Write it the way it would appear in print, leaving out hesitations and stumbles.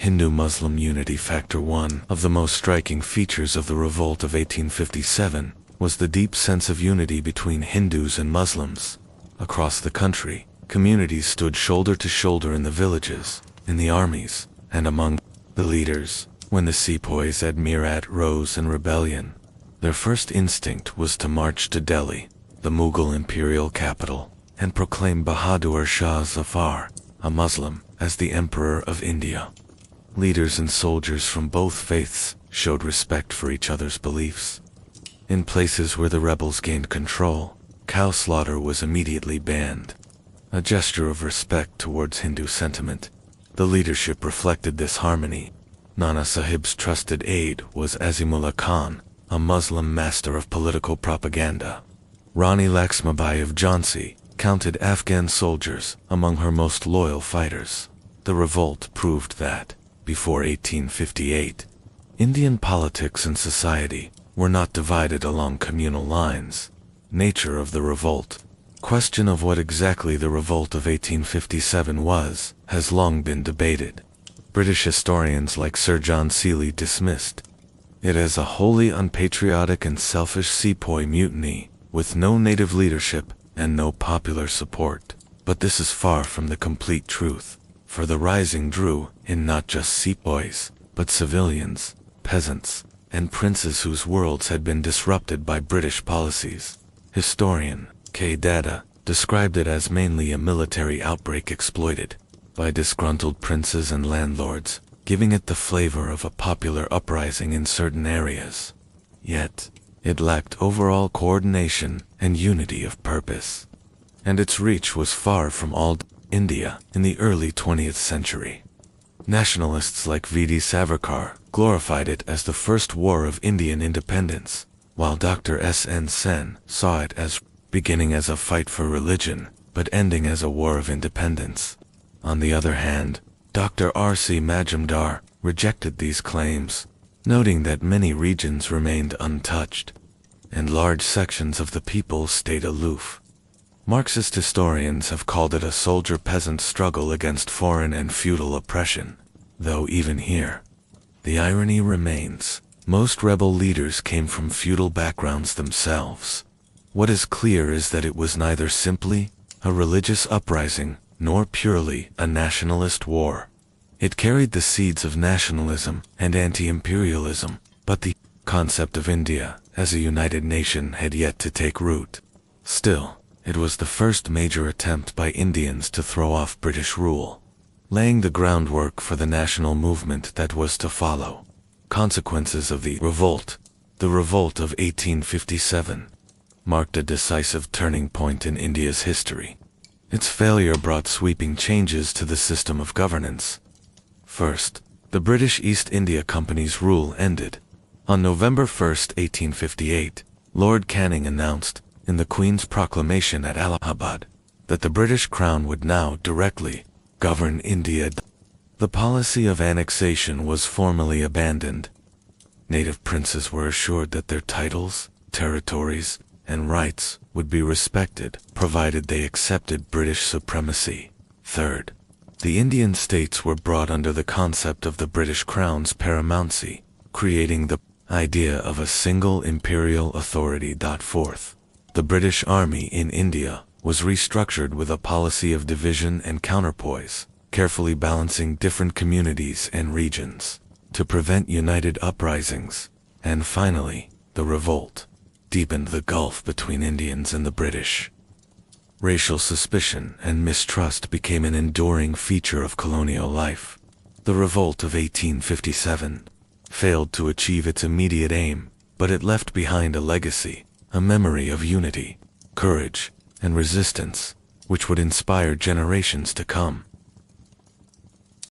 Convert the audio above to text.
Hindu-Muslim unity factor. One of the most striking features of the revolt of 1857 was the deep sense of unity between Hindus and Muslims. Across the country, communities stood shoulder to shoulder in the villages, in the armies, and among the leaders. When the sepoys at Meerut rose in rebellion, their first instinct was to march to Delhi, the Mughal imperial capital, and proclaim Bahadur Shah Zafar, a Muslim, as the Emperor of India. Leaders and soldiers from both faiths showed respect for each other's beliefs. In places where the rebels gained control, cow slaughter was immediately banned, a gesture of respect towards Hindu sentiment. The leadership reflected this harmony. Nana Sahib's trusted aide was Azimullah Khan, a Muslim master of political propaganda. Rani Laxmibai of Jhansi counted Afghan soldiers among her most loyal fighters. The revolt proved that, before 1858, Indian politics and society were not divided along communal lines. Nature of the revolt. Question of what exactly the revolt of 1857 was has long been debated. British historians like Sir John Seeley dismissed it as a wholly unpatriotic and selfish sepoy mutiny, with no native leadership and no popular support. But this is far from the complete truth, for the rising drew in not just sepoys, but civilians, peasants, and princes whose worlds had been disrupted by British policies. Historian K. Dada described it as mainly a military outbreak exploited by disgruntled princes and landlords, giving it the flavor of a popular uprising in certain areas. Yet, it lacked overall coordination and unity of purpose, and its reach was far from all India in the early 20th century. Nationalists like V.D. Savarkar glorified it as the first war of Indian independence, while Dr. S.N. Sen saw it as beginning as a fight for religion, but ending as a war of independence. On the other hand, Dr. R.C. Majumdar rejected these claims, noting that many regions remained untouched, and large sections of the people stayed aloof. Marxist historians have called it a soldier-peasant struggle against foreign and feudal oppression, though even here, the irony remains. Most rebel leaders came from feudal backgrounds themselves. What is clear is that it was neither simply a religious uprising nor purely a nationalist war. It carried the seeds of nationalism and anti-imperialism, but the concept of India as a united nation had yet to take root. Still, it was the first major attempt by Indians to throw off British rule, laying the groundwork for the national movement that was to follow. Consequences of the revolt. The revolt of 1857 marked a decisive turning point in India's history. Its failure brought sweeping changes to the system of governance. First, the British East India Company's rule ended. On November 1, 1858, Lord Canning announced, in the Queen's proclamation at Allahabad, that the British Crown would now directly govern India. The policy of annexation was formally abandoned. Native princes were assured that their titles, territories, and rights would be respected, provided they accepted British supremacy. Third, the Indian states were brought under the concept of the British Crown's paramountcy, creating the idea of a single imperial authority. Fourth, the British Army in India was restructured with a policy of division and counterpoise, carefully balancing different communities and regions to prevent united uprisings. And finally, the revolt deepened the gulf between Indians and the British. Racial suspicion and mistrust became an enduring feature of colonial life. The revolt of 1857 failed to achieve its immediate aim, but it left behind a legacy, a memory of unity, courage, and resistance, which would inspire generations to come.